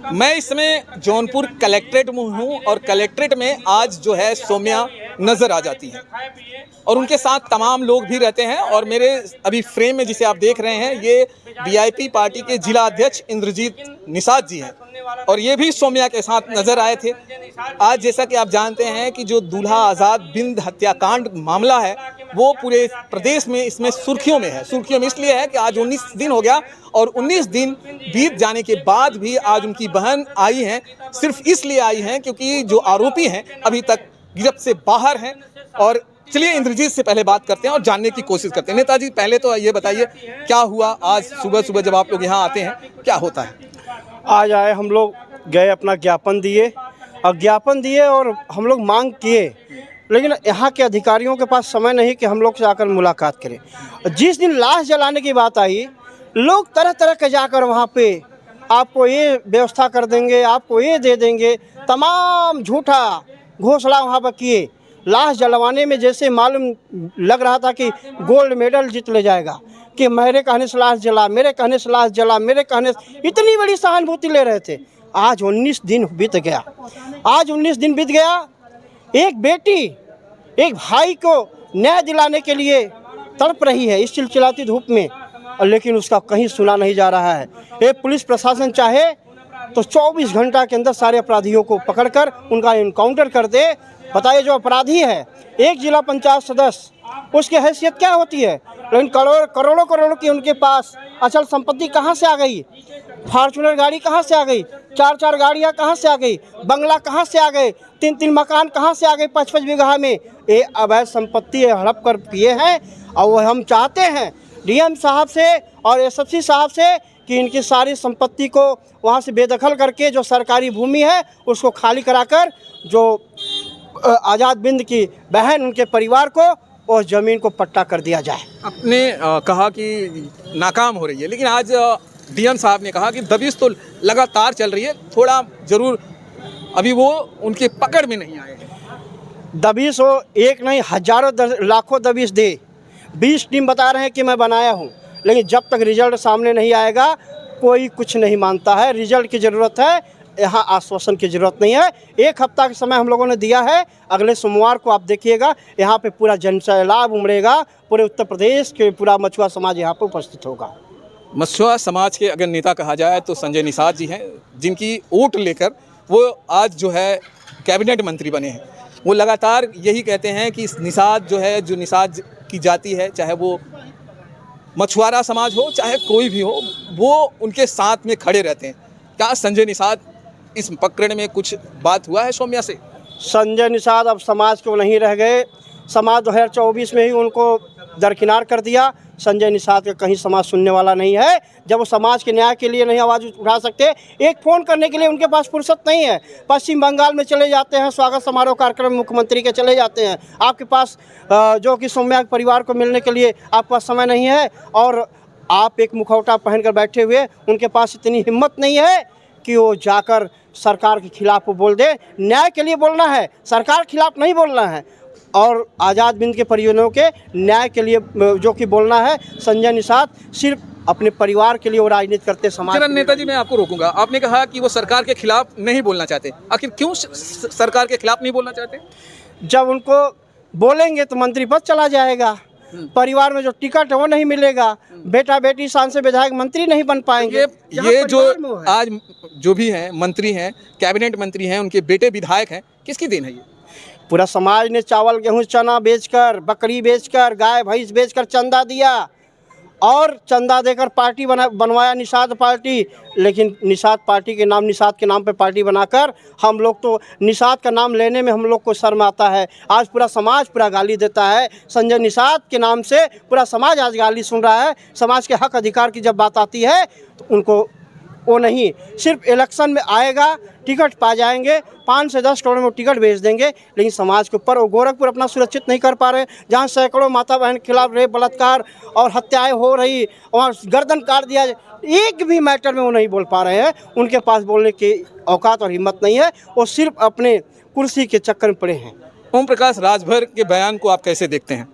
मैं इस समय जौनपुर कलेक्ट्रेट में हूँ और कलेक्ट्रेट में आज जो है सौम्या नज़र आ जाती है और उनके साथ तमाम लोग भी रहते हैं। और मेरे अभी फ्रेम में जिसे आप देख रहे हैं ये वीआईपी पार्टी के जिला अध्यक्ष इंद्रजीत निषाद जी हैं और ये भी सौम्या के साथ नज़र आए थे। आज जैसा कि आप जानते हैं कि जो दूल्हा आज़ाद बिंद हत्याकांड मामला है वो पूरे प्रदेश में इसमें सुर्खियों में है। सुर्खियों में इसलिए है कि आज 19 दिन हो गया और 19 दिन बीत जाने के बाद भी आज उनकी बहन आई हैं, सिर्फ इसलिए आई हैं क्योंकि जो आरोपी हैं अभी तक गिरफ्त से बाहर हैं। और चलिए इंद्रजीत से पहले बात करते हैं और जानने की कोशिश करते हैं। नेताजी पहले तो ये बताइए क्या हुआ आज सुबह सुबह जब आप लोग यहाँ आते हैं, क्या होता है? आज आए हम लोग गए, अपना ज्ञापन दिए और हम लोग मांग किए, लेकिन यहाँ के अधिकारियों के पास समय नहीं कि हम लोग से आकर मुलाकात करें। जिस दिन लाश जलाने की बात आई, लोग तरह तरह के जाकर वहाँ पे आपको ये व्यवस्था कर देंगे, आपको ये दे देंगे, तमाम झूठा घोषणा वहाँ पर किए। लाश जलवाने में जैसे मालूम लग रहा था कि गोल्ड मेडल जीत ले जाएगा, कि मेरे कहने से लाश जला, मेरे कहने से लाश जला, मेरे कहने से, इतनी बड़ी सहानुभूति ले रहे थे। आज 19 दिन बीत गया। एक बेटी एक भाई को न्याय दिलाने के लिए तड़प रही है इस चिलचिलाती धूप में, लेकिन उसका कहीं सुना नहीं जा रहा है। ये पुलिस प्रशासन चाहे तो 24 घंटा के अंदर सारे अपराधियों को पकड़कर उनका इनकाउंटर कर दे। बताइए, जो अपराधी है एक जिला पंचायत सदस्य, उसकी हैसियत क्या होती है? लेकिन करोड़ों की उनके पास अचल संपत्ति कहाँ से आ गई? फॉर्चूनर गाड़ी कहाँ से आ गई? 4 गाड़ियाँ कहाँ से आ गई? बंगला कहाँ से आ गए? 3 मकान कहाँ से आ गए? 5 बीघा में ये अवैध संपत्ति हड़प कर पिए हैं। और वो हम चाहते हैं डीएम साहब से और एसएसपी साहब से कि इनकी सारी संपत्ति को वहाँ से बेदखल करके जो सरकारी भूमि है उसको खाली कराकर जो आज़ाद बिंद की बहन, उनके परिवार को उस ज़मीन को पट्टा कर दिया जाए। आपने कहा कि नाकाम हो रही है, लेकिन आज डीएम साहब ने कहा कि दबिश तो लगातार चल रही है, थोड़ा ज़रूर अभी वो उनके पकड़ में नहीं आए हैं। दबिश हो, एक नहीं हजारों लाखों दबिश दे। 20 टीम बता रहे हैं कि मैं बनाया हूँ, लेकिन जब तक रिजल्ट सामने नहीं आएगा कोई कुछ नहीं मानता है। रिजल्ट की ज़रूरत है, यहाँ आश्वासन की ज़रूरत नहीं है। 1 हफ्ता का समय हम लोगों ने दिया है। अगले सोमवार को आप देखिएगा यहाँ पे पूरा जनसैलाब उमड़ेगा, पूरे उत्तर प्रदेश के पूरा मछुआ समाज यहाँ पे उपस्थित होगा। मछुआ समाज के अगर नेता कहा जाए तो संजय निषाद जी हैं, जिनकी वोट लेकर वो आज जो है कैबिनेट मंत्री बने हैं। वो लगातार यही कहते हैं कि निषाद जो है, जो निषाद की जाति है, चाहे वो मछुआरा समाज हो चाहे कोई भी हो, वो उनके साथ में खड़े रहते हैं। क्या संजय निषाद इस प्रकरण में कुछ बात हुआ है सौम्या से? संजय निषाद अब समाज को नहीं रह गए। समाज 2024 में ही उनको दरकिनार कर दिया। संजय निषाद का कहीं समाज सुनने वाला नहीं है। जब वो समाज के न्याय के लिए नहीं आवाज़ उठा सकते, एक फ़ोन करने के लिए उनके पास फुर्सत नहीं है। पश्चिम बंगाल में चले जाते हैं, स्वागत समारोह कार्यक्रम मुख्यमंत्री के चले जाते हैं। आपके पास जो कि सौम्या के परिवार को मिलने के लिए आपके पास समय नहीं है, और आप एक मुखौटा पहनकर बैठे हुए, उनके पास इतनी हिम्मत नहीं है कि वो जाकर सरकार के खिलाफ वो बोल दे। न्याय के लिए बोलना है, सरकार के खिलाफ नहीं बोलना है। और आज़ाद बिंद के परिजनों के न्याय के लिए जो कि बोलना है। संजय निषाद सिर्फ अपने परिवार के लिए वो राजनीति करते समाज। नेताजी, मैं आपको रोकूंगा। आपने कहा कि वो सरकार के खिलाफ नहीं बोलना चाहते, आखिर क्यों सरकार के खिलाफ नहीं बोलना चाहते? जब उनको बोलेंगे तो मंत्री पद चला जाएगा, परिवार में जो टिकट है वो नहीं मिलेगा, बेटा बेटी सांसद विधायक मंत्री नहीं बन पाएंगे। ये जो आज जो भी हैं मंत्री हैं, कैबिनेट मंत्री हैं, उनके बेटे विधायक हैं, किसकी देन है ये? पूरा समाज ने चावल गेहूं चना बेचकर, बकरी बेचकर, गाय भैंस बेचकर चंदा दिया और चंदा देकर पार्टी बनवाया निषाद पार्टी। लेकिन निषाद पार्टी के नाम, निषाद के नाम पे पार्टी बनाकर हम लोग तो निषाद का नाम लेने में हम लोग को शर्म आता है। आज पूरा समाज पूरा गाली देता है संजय निषाद के नाम से। पूरा समाज आज गाली सुन रहा है। समाज के हक अधिकार की जब बात आती है तो उनको वो नहीं, सिर्फ इलेक्शन में आएगा, टिकट पा जाएंगे, 5 से 10 करोड़ में टिकट भेज देंगे, लेकिन समाज के ऊपर वो गोरखपुर अपना सुरक्षित नहीं कर पा रहे, जहाँ सैकड़ों माता बहन के खिलाफ रेप, बलात्कार और हत्याएं हो रही, वहाँ गर्दन काट दिया, एक भी मैटर में वो नहीं बोल पा रहे हैं। उनके पास बोलने की औकात और हिम्मत नहीं है। वो सिर्फ अपने कुर्सी के चक्कर में पड़े हैं। ओम प्रकाश राजभर के बयान को आप कैसे देखते हैं?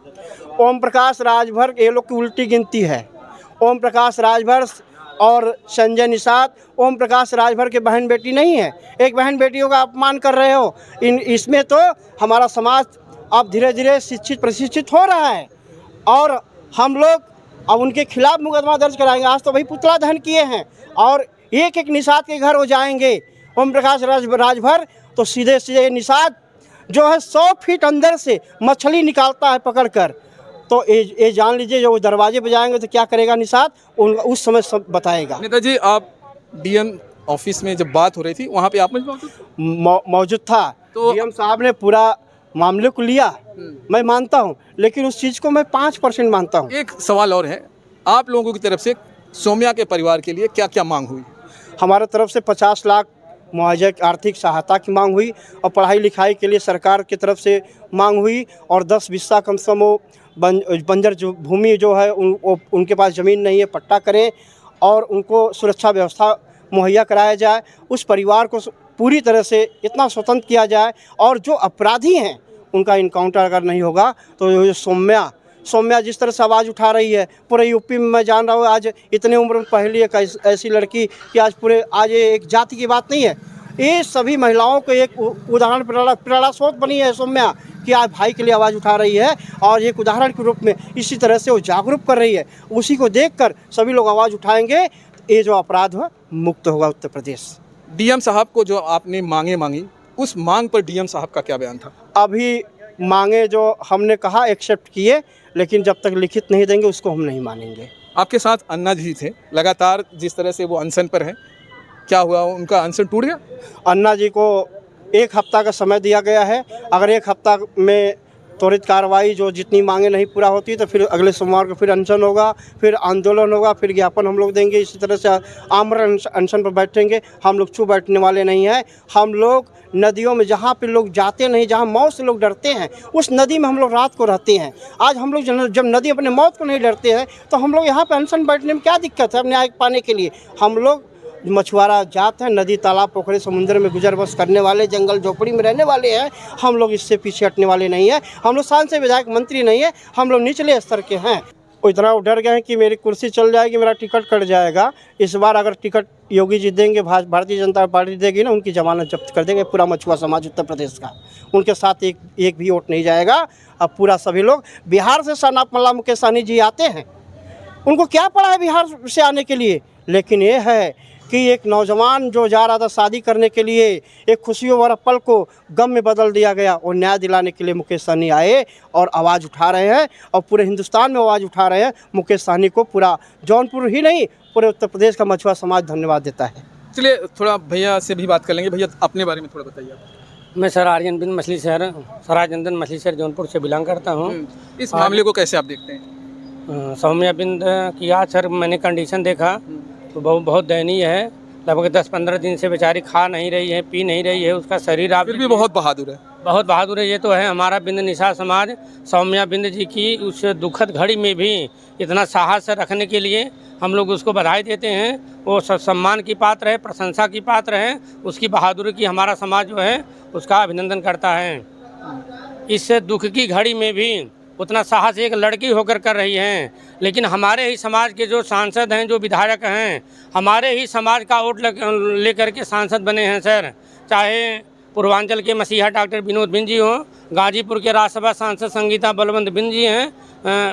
ओम प्रकाश राजभर ये लोग की उल्टी गिनती है। ओम प्रकाश राजभर और संजय निषाद, ओम प्रकाश राजभर के बहन बेटी नहीं है। एक बहन बेटियों का अपमान कर रहे हो। इसमें तो हमारा समाज अब धीरे धीरे शिक्षित प्रशिक्षित हो रहा है और हम लोग अब उनके खिलाफ मुकदमा दर्ज कराएंगे। आज तो भाई पुतला दहन किए हैं और एक एक निषाद के घर हो जाएंगे। ओम प्रकाश राजभर तो सीधे सीधे निषाद जो है 100 फीट अंदर से मछली निकालता है पकड़कर, तो ये जान लीजिए जो दरवाजे पे जाएंगे तो क्या करेगा निषाद, उस समय सब बताएगा। नेताजी, आप डीएम ऑफिस में जब बात हो रही थी वहाँ पे आप मौजूद था तो डीएम साहब ने पूरा मामले को लिया, मैं मानता हूँ, लेकिन उस चीज़ को मैं 5% मानता हूँ। एक सवाल और है, आप लोगों की तरफ से सौम्या के परिवार के लिए क्या क्या मांग हुई? हमारे तरफ से 50 लाख मुआवजा आर्थिक सहायता की मांग हुई और पढ़ाई लिखाई के लिए सरकार की तरफ से मांग हुई और 10 बिस्सा कम से कम वो बंजर जो भूमि जो है उनके पास ज़मीन नहीं है, पट्टा करें और उनको सुरक्षा व्यवस्था मुहैया कराया जाए। उस परिवार को पूरी तरह से इतना स्वतंत्र किया जाए और जो अपराधी हैं उनका इनकाउंटर अगर नहीं होगा तो ये सौम्या जिस तरह से आवाज़ उठा रही है पूरे यूपी में, मैं जान रहा हूँ आज इतने उम्र में पहली एक ऐसी लड़की कि आज ये एक जाति की बात नहीं है, ये सभी महिलाओं को एक उदाहरण प्रेरणा स्रोत बनी है सौम्या कि आज भाई के लिए आवाज़ उठा रही है और एक उदाहरण के रूप में इसी तरह से वो जागरूक कर रही है। उसी को देखकर सभी लोग आवाज़ उठाएंगे, ये जो अपराध है मुक्त होगा उत्तर प्रदेश। डीएम साहब को जो आपने मांगी उस मांग पर डीएम साहब का क्या बयान था? अभी मांगे जो हमने कहा एक्सेप्ट किए, लेकिन जब तक लिखित नहीं देंगे उसको हम नहीं मानेंगे। आपके साथ अन्ना जी थे, लगातार जिस तरह से वो अनशन पर हैं, क्या हुआ, उनका अनशन टूट गया? अन्ना जी को 1 हफ्ता का समय दिया गया है। अगर 1 हफ्ता में त्वरित कार्रवाई जो जितनी मांगे नहीं पूरा होती तो फिर अगले सोमवार को फिर अनशन होगा, फिर आंदोलन होगा, फिर ज्ञापन हम लोग देंगे। इसी तरह से आमरण अनशन पर बैठेंगे। हम लोग चुप बैठने वाले नहीं हैं। हम लोग नदियों में जहाँ पे लोग जाते नहीं, जहाँ मौत से लोग डरते हैं, उस नदी में हम लोग रात को रहते हैं। आज हम लोग जब नदी अपने मौत को नहीं डरते हैं तो हम लोग यहाँ पे अनशन बैठने में क्या दिक्कत है? न्याय पाने के लिए हम लोग मछुआरा जात हैं, नदी तालाब पोखरे समुद्र में गुजर बस करने वाले, जंगल झोपड़ी में रहने वाले हैं। हम लोग इससे पीछे हटने वाले नहीं हैं। हम लोग सांसद विधायक मंत्री नहीं है, हम लोग निचले स्तर के हैं। वो इतना डर गए हैं कि मेरी कुर्सी चल जाएगी, मेरा टिकट कट जाएगा। इस बार अगर टिकट योगी जी देंगे, भारतीय जनता पार्टी देगी ना, उनकी जमानत जब्त कर देंगे। पूरा मछुआ समाज उत्तर प्रदेश का उनके साथ एक भी वोट नहीं जाएगा। अब पूरा सभी लोग बिहार से सनाप मल्ला मुकेश सहनी जी आते हैं, उनको क्या पड़ा है बिहार से आने के लिए? लेकिन ये है कि एक नौजवान जो जा रहा था शादी करने के लिए, एक खुशियों भरा पल को गम में बदल दिया गया और न्याय दिलाने के लिए मुकेश सहनी आए और आवाज़ उठा रहे हैं और पूरे हिंदुस्तान में आवाज़ उठा रहे हैं। मुकेश सहनी को पूरा जौनपुर ही नहीं, पूरे उत्तर प्रदेश का मछुआ समाज धन्यवाद देता है। चलिए थोड़ा भैया से भी बात कर लेंगे। भैया अपने बारे में थोड़ा बताइए आप। मैं सर आर्यन बिंद मछली शहर सराजनंदन मछली शहर जौनपुर से बिलोंग करता हूँ। इस मामले को कैसे आप देखते हैं? सौम्या बिंद की आज सर मैंने कंडीशन देखा तो बहुत दयनीय है। लगभग 10-15 दिन से बेचारी खा नहीं रही है, पी नहीं रही है। उसका शरीर आप फिर भी बहुत बहादुर है, बहुत बहादुर है। ये तो है हमारा बिंद निषाद समाज सौम्या बिंद जी की उस दुखद घड़ी में भी इतना साहस रखने के लिए हम लोग उसको बधाई देते हैं। वो सम्मान की पात्र है, प्रशंसा की पात्र है। उसकी बहादुरी की हमारा समाज जो है उसका अभिनंदन करता है। इस दुख की घड़ी में भी उतना साहस एक लड़की होकर कर रही हैं। लेकिन हमारे ही समाज के जो सांसद हैं, जो विधायक हैं, हमारे ही समाज का वोट लेकर के सांसद बने हैं सर। चाहे पूर्वांचल के मसीहा डॉक्टर विनोद बिंद जी हों, गाजीपुर के राज्यसभा सांसद संगीता बलवंत बिंद जी हैं,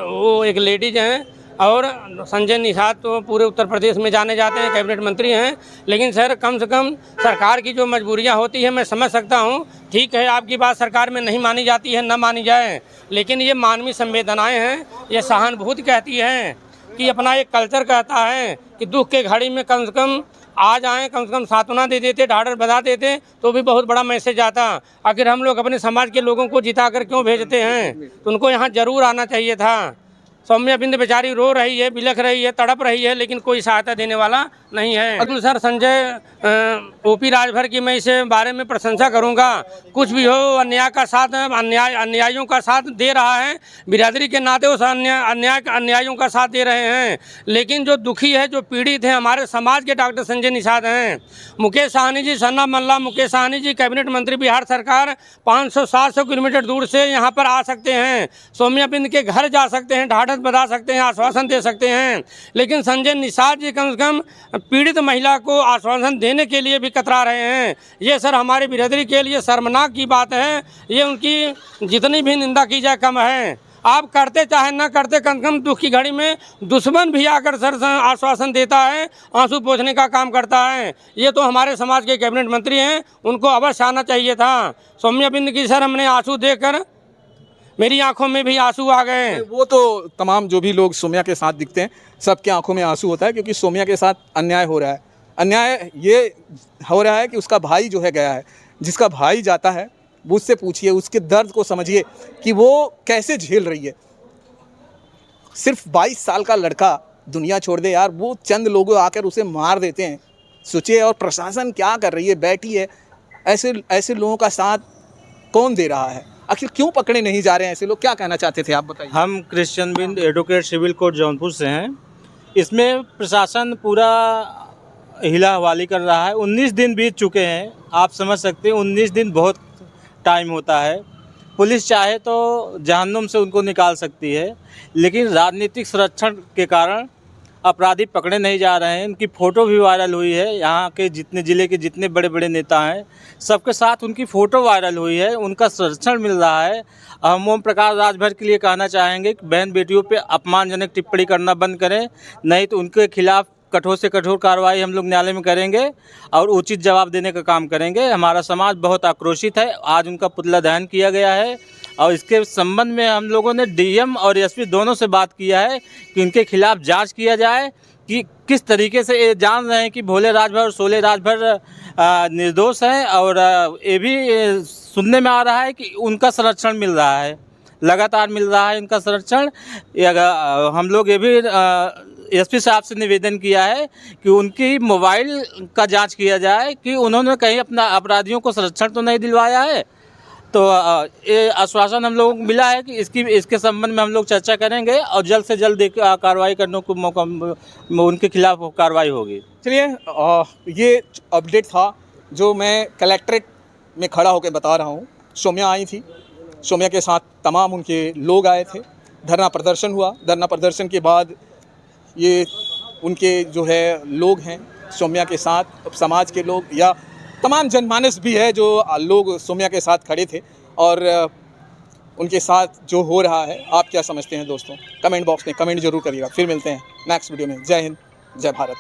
वो एक लेडीज हैं, और संजय निषाद तो पूरे उत्तर प्रदेश में जाने जाते हैं, कैबिनेट मंत्री हैं। लेकिन सर कम से कम सरकार की जो मजबूरियां होती है मैं समझ सकता हूं। ठीक है, आपकी बात सरकार में नहीं मानी जाती है, न मानी जाए, लेकिन ये मानवीय संवेदनाएं हैं, ये सहानुभूति कहती हैं कि अपना एक कल्चर कहता है कि दुख के घड़ी में कम से कम आ जाएँ, कम से कम सांत्वना दे देते, ढाढ़स बधा देते तो भी बहुत बड़ा मैसेज आता। आखिर हम लोग अपने समाज के लोगों को जिता कर क्यों भेजते हैं? तो उनको यहाँ ज़रूर आना चाहिए था। सौम्या बिंद बेचारी रो रही है, बिलख रही है, तड़प रही है, लेकिन कोई सहायता देने वाला नहीं है। अब्दुल सर संजय ओपी राजभर की मैं इसे बारे में प्रशंसा करूंगा। कुछ भी हो, अन्याय का साथ, अन्यायों का साथ दे रहा है। बिरादरी के नाते उस अन्यायों का साथ दे रहे हैं। लेकिन जो दुखी है, जो पीड़ित है, हमारे समाज के डॉक्टर संजय निषाद हैं। मुकेश सहनी जी, सन्ना मल्ला मुकेश सहनी जी कैबिनेट मंत्री बिहार सरकार 500-700 किलोमीटर दूर से यहाँ पर आ सकते हैं। सौम्या बिंद के घर जा सकते हैं, ढाढ़स ढाढ़स बता सकते हैं, आश्वासन दे सकते हैं, लेकिन संजय निषाद जी कम से कम पीड़ित महिला को आश्वासन देने के लिए भी कतरा रहे हैं। ये सर हमारी बिरादरी के लिए शर्मनाक की बात है। ये उनकी जितनी भी निंदा की जाए कम है। आप करते चाहे ना करते, कम से कम दुख की घड़ी में दुश्मन भी आकर सर आश्वासन देता है, आंसू पोंछने का काम करता है। ये तो हमारे समाज के कैबिनेट मंत्री हैं, उनको अवश्य आना चाहिए था। सौम्या बिंद की सर हमने आंसू देखकर मेरी आंखों में भी आंसू आ गए। वो तो तमाम जो भी लोग सौम्या के साथ दिखते हैं सबके आंखों में आंसू होता है, क्योंकि सौम्या के साथ अन्याय हो रहा है। अन्याय ये हो रहा है कि उसका भाई जो है गया है, जिसका भाई जाता है वो उससे पूछिए, उसके दर्द को समझिए कि वो कैसे झेल रही है। सिर्फ 22 साल का लड़का दुनिया छोड़ दे यार, वो चंद लोग आकर उसे मार देते हैं। सोचिए, और प्रशासन क्या कर रही है, बैठी है। ऐसे लोगों का साथ कौन दे रहा है? आखिर क्यों पकड़े नहीं जा रहे हैं ऐसे लोग? क्या कहना चाहते थे आप, बताइए। हम क्रिश्चियन बिंद एडवोकेट सिविल कोर्ट जौनपुर से हैं। इसमें प्रशासन पूरा हिला हवाली कर रहा है। 19 दिन बीत चुके हैं, आप समझ सकते हैं 19 दिन बहुत टाइम होता है। पुलिस चाहे तो जहन्नुम से उनको निकाल सकती है, लेकिन राजनीतिक संरक्षण के कारण अपराधी पकड़े नहीं जा रहे हैं। उनकी फ़ोटो भी वायरल हुई है। यहाँ के जितने ज़िले के जितने बड़े बड़े नेता हैं सबके साथ उनकी फ़ोटो वायरल हुई है, उनका संरक्षण मिल रहा है। हम ओम प्रकाश राजभर के लिए कहना चाहेंगे कि बहन बेटियों पे अपमानजनक टिप्पणी करना बंद करें, नहीं तो उनके खिलाफ़ कठोर से कठोर कार्रवाई हम लोग न्यायालय में करेंगे और उचित जवाब देने का काम करेंगे। हमारा समाज बहुत आक्रोशित है। आज उनका पुतला दहन किया गया है और इसके संबंध में हम लोगों ने डीएम और एसपी दोनों से बात किया है कि इनके खिलाफ़ जांच किया जाए कि किस तरीके से ये जान रहे हैं कि भोले राजभर और सोले राजभर निर्दोष हैं। और ये भी सुनने में आ रहा है कि उनका संरक्षण मिल रहा है, लगातार मिल रहा है उनका संरक्षण। हम लोग ये भी एसपी साहब से निवेदन किया है कि उनकी मोबाइल का जांच किया जाए कि उन्होंने कहीं अपना अपराधियों को संरक्षण तो नहीं दिलवाया है। तो ये आश्वासन हम लोगों को मिला है कि इसके संबंध में हम लोग चर्चा करेंगे और जल्द से जल्द कार्रवाई करने को मौका, उनके खिलाफ कार्रवाई होगी। चलिए, ये अपडेट था जो मैं कलेक्ट्रेट में खड़ा होकर बता रहा हूँ। सौम्या आई थी, सौम्या के साथ तमाम उनके लोग आए थे, धरना प्रदर्शन हुआ। धरना प्रदर्शन के बाद ये उनके जो है लोग हैं सौम्या के साथ, समाज के लोग या तमाम जनमानस भी है जो लोग सौम्या के साथ खड़े थे, और उनके साथ जो हो रहा है आप क्या समझते हैं दोस्तों? कमेंट बॉक्स में कमेंट जरूर करिएगा। फिर मिलते हैं नेक्स्ट वीडियो में। जय हिंद, जय भारत।